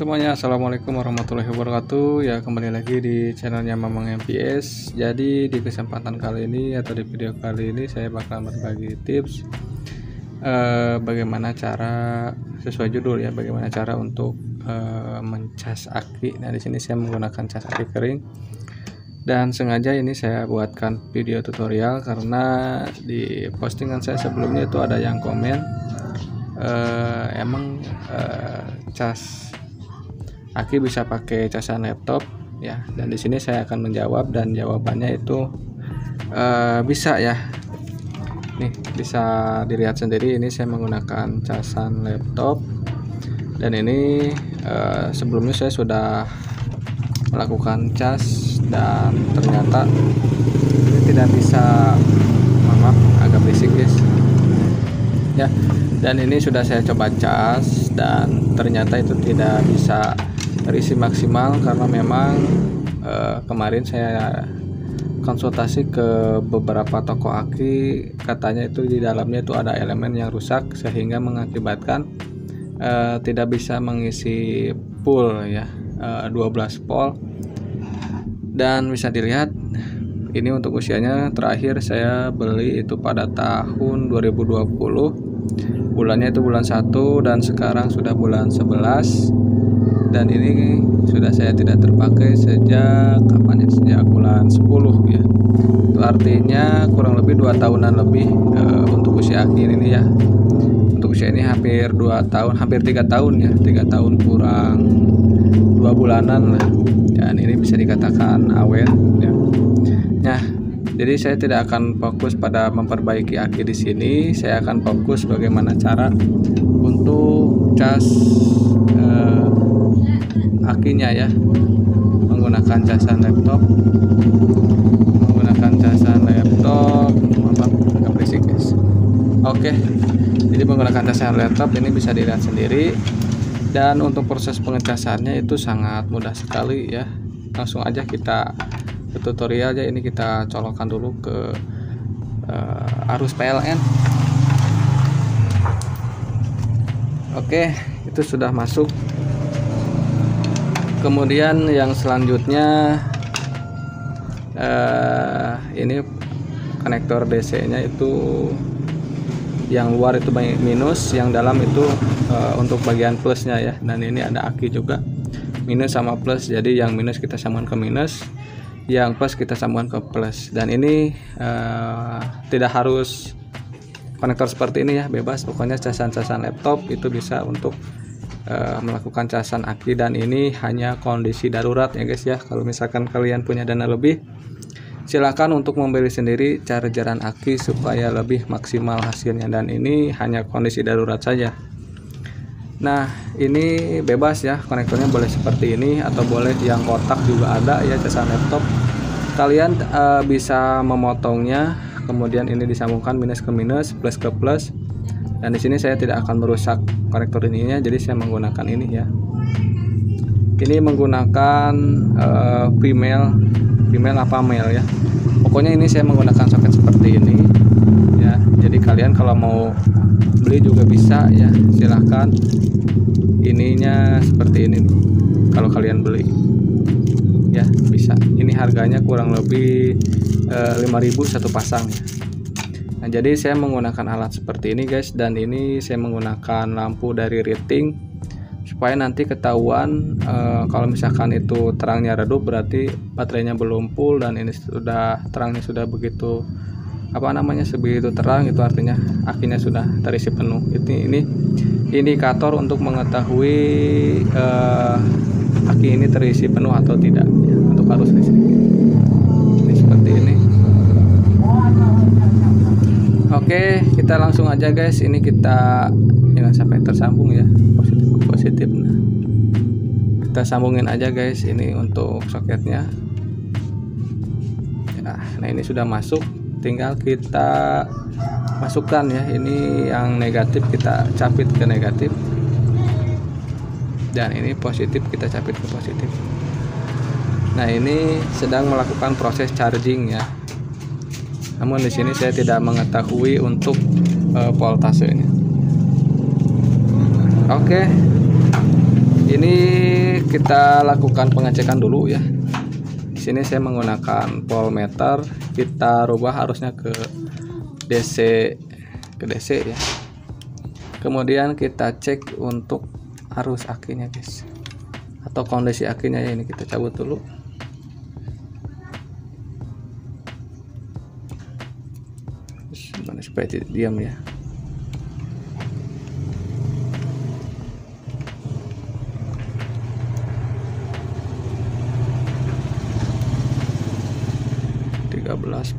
semuanya, assalamualaikum warahmatullahi wabarakatuh. Ya, kembali lagi di channelnya Mamang MPS. Jadi di kesempatan kali ini atau di video kali ini saya bakal berbagi tips bagaimana cara, sesuai judul ya, bagaimana cara untuk mencas aki. Nah, di sini saya menggunakan cas aki kering. Dan sengaja ini saya buatkan video tutorial karena di postingan saya sebelumnya itu ada yang komen cas aki bisa pakai casan laptop ya, dan di sini saya akan menjawab, dan jawabannya itu bisa ya. Nih, bisa dilihat sendiri, ini saya menggunakan casan laptop, dan ini sebelumnya saya sudah melakukan cas dan ternyata ini tidak bisa, maaf agak berisik guys ya. Dan ini sudah saya coba cas dan ternyata itu tidak bisa terisi maksimal karena memang kemarin saya konsultasi ke beberapa toko aki, katanya itu di dalamnya itu ada elemen yang rusak sehingga mengakibatkan tidak bisa mengisi full ya, 12 volt. Dan bisa dilihat ini untuk usianya, terakhir saya beli itu pada tahun 2020, bulannya itu bulan 1, dan sekarang sudah bulan 11, dan ini sudah saya tidak terpakai sejak kapan ya, sejak bulan 10 ya. Itu artinya kurang lebih 2 tahunan lebih untuk usia akhir ini ya. Untuk usia ini hampir 2 tahun, hampir 3 tahun ya, 3 tahun kurang 2 bulanan lah. Dan ini bisa dikatakan awet ya. Nah, jadi saya tidak akan fokus pada memperbaiki aki di sini. Saya akan fokus bagaimana cara untuk cas akinya ya, menggunakan casan laptop. Maaf, agak berisik guys. Oke, jadi menggunakan casan laptop ini bisa dilihat sendiri. Dan untuk proses pengecasannya itu sangat mudah sekali ya. Langsung aja kita ke tutorial aja. Ini kita colokkan dulu ke arus PLN. Oke, itu sudah masuk. Kemudian yang selanjutnya ini konektor DC nya itu yang luar itu minus, yang dalam itu untuk bagian plusnya ya. Dan ini ada aki juga, minus sama plus, jadi yang minus kita sambungkan ke minus, yang plus kita sambungkan ke plus. Dan ini tidak harus konektor seperti ini ya, bebas, pokoknya casan-casan laptop itu bisa untuk melakukan casan aki. Dan ini hanya kondisi darurat ya guys ya. Kalau misalkan kalian punya dana lebih, silakan untuk membeli sendiri chargeran aki supaya lebih maksimal hasilnya, dan ini hanya kondisi darurat saja. Nah, ini bebas ya, konektornya boleh seperti ini atau boleh yang kotak juga ada ya, casan laptop. Kalian bisa memotongnya, kemudian ini disambungkan minus ke minus, plus ke plus. Dan di sini saya tidak akan merusak konektor ininya, jadi saya menggunakan ini ya. Ini menggunakan female apa male ya. Pokoknya ini saya menggunakan soket seperti ini ya. Jadi kalian kalau mau beli juga bisa ya, silahkan. Ininya seperti ini nih, kalau kalian beli ya bisa. Ini harganya kurang lebih 5.000 satu pasang ya. Nah, jadi saya menggunakan alat seperti ini guys, dan ini saya menggunakan lampu dari rating supaya nanti ketahuan kalau misalkan itu terangnya redup berarti baterainya belum full, dan ini sudah terangnya sudah begitu sebegitu terang, itu artinya akinya sudah terisi penuh. Ini indikator untuk mengetahui aki ini terisi penuh atau tidak ya, untuk arus listrik. Ini seperti ini. Oke, kita langsung aja guys. Ini kita jangan sampai tersambung ya, positif. Nah, kita sambungin aja guys ini untuk soketnya ya. Nah, ini sudah masuk, tinggal kita masukkan ya. Ini yang negatif kita capit ke negatif, dan ini positif kita capit ke positif. Nah, ini sedang melakukan proses charging ya. Namun di sini saya tidak mengetahui untuk voltasenya. Oke, Ini kita lakukan pengecekan dulu ya. Di sini saya menggunakan voltmeter, kita rubah arusnya ke DC ya. Kemudian kita cek untuk arus akinya guys, atau kondisi akinya ya. Ini kita cabut dulu. Supaya diam ya.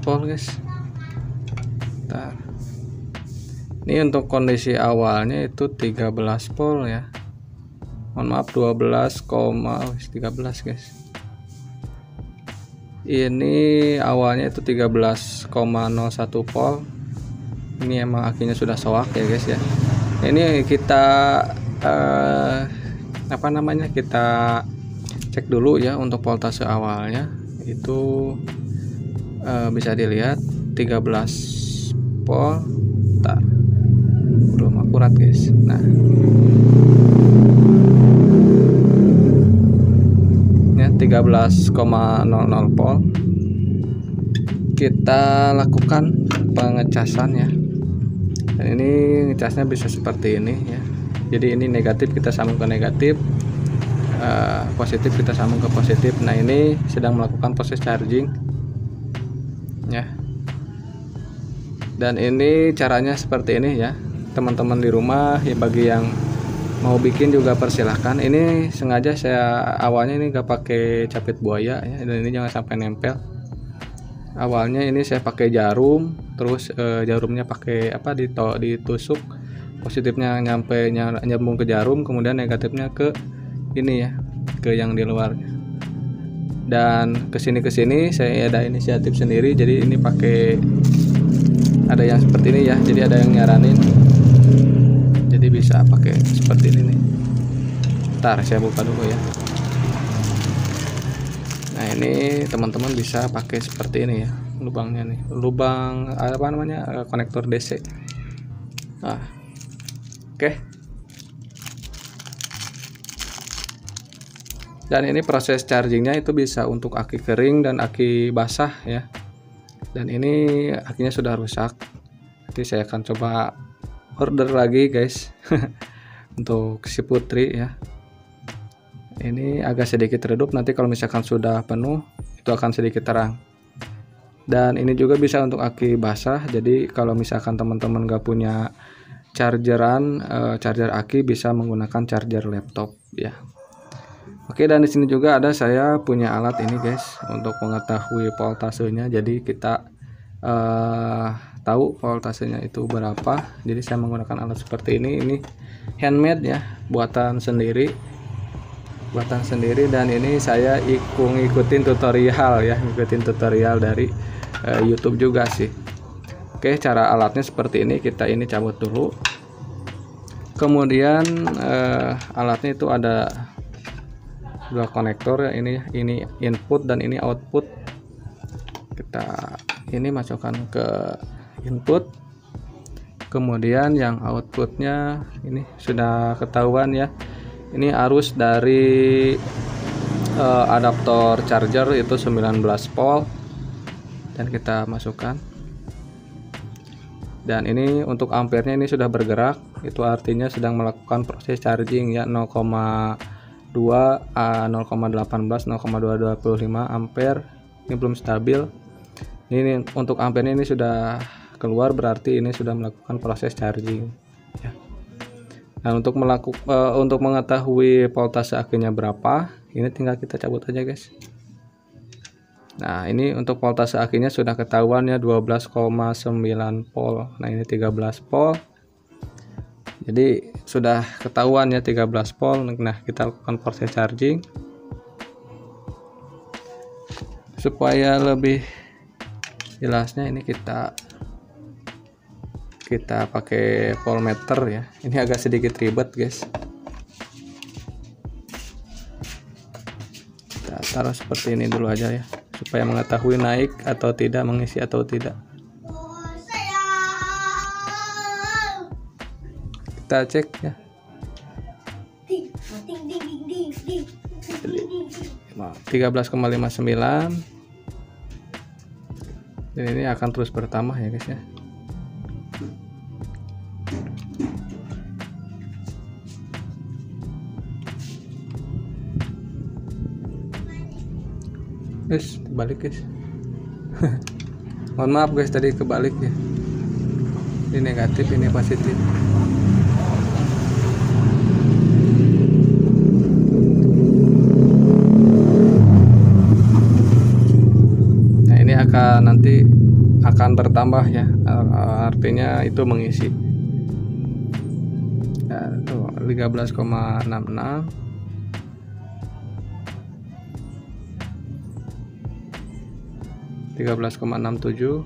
Volt guys. Bentar. Ini untuk kondisi awalnya itu 13 volt ya. Mohon maaf 13 guys. Ini awalnya itu 13,01 volt. Ini emang akinya sudah soak ya guys ya. Ini kita kita cek dulu ya untuk voltase awalnya itu. Bisa dilihat 13 volt. Bentar, belum akurat guys. Nah ya 13,00 volt. Kita lakukan pengecasan ya, dan ini ngecasnya bisa seperti ini ya. Jadi ini negatif kita sambung ke negatif, positif kita sambung ke positif. Nah ini sedang melakukan proses charging ya. Dan ini caranya seperti ini ya teman-teman di rumah ya. Bagi yang mau bikin juga persilahkan. Ini sengaja saya awalnya ini gak pakai capit buaya ya, dan ini jangan sampai nempel. Awalnya ini saya pakai jarum, terus jarumnya pakai ditusuk, positifnya nyambung ke jarum, kemudian negatifnya ke ini ya, ke yang di luarnya. Dan kesini saya ada inisiatif sendiri, jadi ini pakai ada yang seperti ini ya, jadi ada yang nyaranin, jadi bisa pakai seperti ini nih. Ntar saya buka dulu ya. Nah ini teman-teman bisa pakai seperti ini ya, lubangnya nih, lubang konektor DC. Nah oke. Dan ini proses chargingnya itu bisa untuk aki kering dan aki basah ya. Dan ini akinya sudah rusak. Nanti saya akan coba order lagi guys untuk si Putri ya. Ini agak sedikit redup, nanti kalau misalkan sudah penuh itu akan sedikit terang. Dan ini juga bisa untuk aki basah. Jadi kalau misalkan teman-teman gak punya chargeran, charger aki, bisa menggunakan charger laptop ya. Oke, dan di sini juga saya punya alat ini guys untuk mengetahui voltasenya. Jadi kita tahu voltasenya itu berapa. Jadi saya menggunakan alat seperti ini. Ini handmade ya, buatan sendiri, dan ini saya ngikutin tutorial ya, dari YouTube juga sih. Oke, cara alatnya seperti ini. Kita ini cabut dulu. Kemudian alatnya itu ada dua konektor ya, ini input dan ini output. Kita ini masukkan ke input, kemudian yang outputnya ini sudah ketahuan ya. Ini arus dari adaptor charger itu 19 volt, dan kita masukkan. Dan ini untuk ampernya ini sudah bergerak, itu artinya sedang melakukan proses charging ya, 0,18, 0,225 ampere. Ini belum stabil. Ini untuk ampernya ini sudah keluar, berarti ini sudah melakukan proses charging ya. Nah untuk mengetahui voltase akinya berapa, ini tinggal kita cabut aja guys. Nah ini untuk voltase akinya sudah ketahuan ya, 12,9 volt. Nah ini 13 volt. Jadi sudah ketahuan ya 13 volt. Nah kita lakukan proses charging supaya lebih jelasnya. Ini kita pakai voltmeter ya. Ini agak sedikit ribet guys. Kita taruh seperti ini dulu aja ya, supaya mengetahui naik atau tidak, mengisi atau tidak. Kita cek ya. 13,59, dan ini akan terus bertambah ya guys ya. Guys, kebalik guys. Mohon maaf guys, tadi kebalik ya. Ini negatif, ini positif. Nah, ini nanti akan bertambah ya. Artinya itu mengisi. Ya, tuh 13,66. 13,67,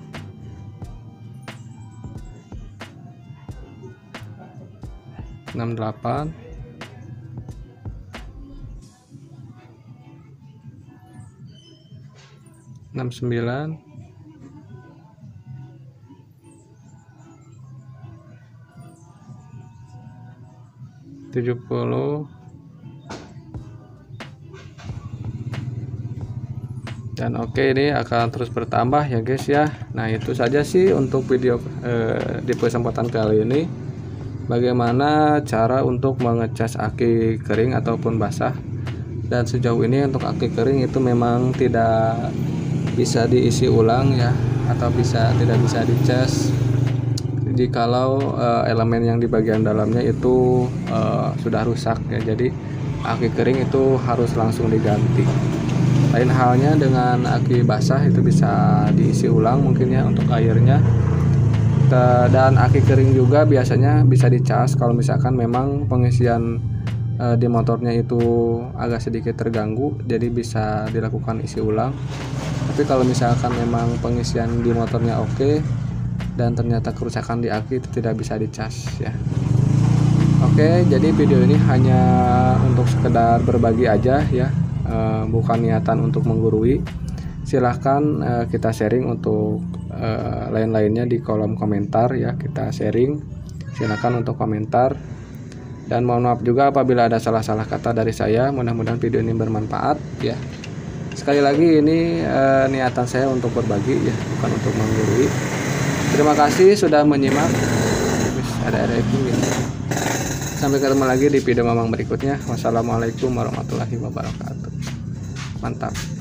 68, 69, 70, dan oke, ini akan terus bertambah ya guys ya. Nah, itu saja sih untuk video di kesempatan kali ini, bagaimana cara untuk mengecas aki kering ataupun basah. Dan sejauh ini untuk aki kering itu memang tidak bisa diisi ulang ya, atau tidak bisa dicas jikalau elemen yang di bagian dalamnya itu sudah rusak ya. Jadi aki kering itu harus langsung diganti. Lain halnya dengan aki basah, itu bisa diisi ulang mungkin ya untuk airnya. Dan aki kering juga biasanya bisa dicas kalau misalkan memang pengisian di motornya itu agak sedikit terganggu, jadi bisa dilakukan isi ulang. Tapi kalau misalkan memang pengisian di motornya oke dan ternyata kerusakan di aki, itu tidak bisa dicas ya. Oke, jadi video ini hanya untuk sekedar berbagi aja ya. Bukan niatan untuk menggurui. Silahkan kita sharing untuk lain-lainnya di kolom komentar ya, kita sharing. Silahkan untuk komentar, dan mohon maaf juga apabila ada salah-salah kata dari saya. Mudah-mudahan video ini bermanfaat ya. Sekali lagi, ini niatan saya untuk berbagi ya, bukan untuk menggurui. Terima kasih sudah menyimak. Ada itu ya. Sampai ketemu lagi di video Mamang berikutnya. Wassalamualaikum warahmatullahi wabarakatuh. Mantap.